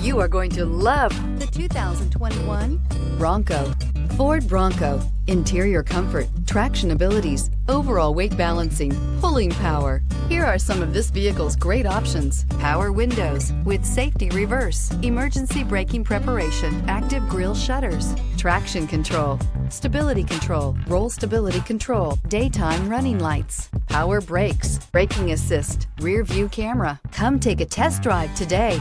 You are going to love the 2021 Bronco. Ford Bronco. Interior comfort, traction abilities, overall weight balancing, pulling power. Here are some of this vehicle's great options: power windows with safety reverse, emergency braking preparation, active grille shutters, traction control, stability control, roll stability control, daytime running lights, power brakes, braking assist, rear view camera. Come take a test drive today.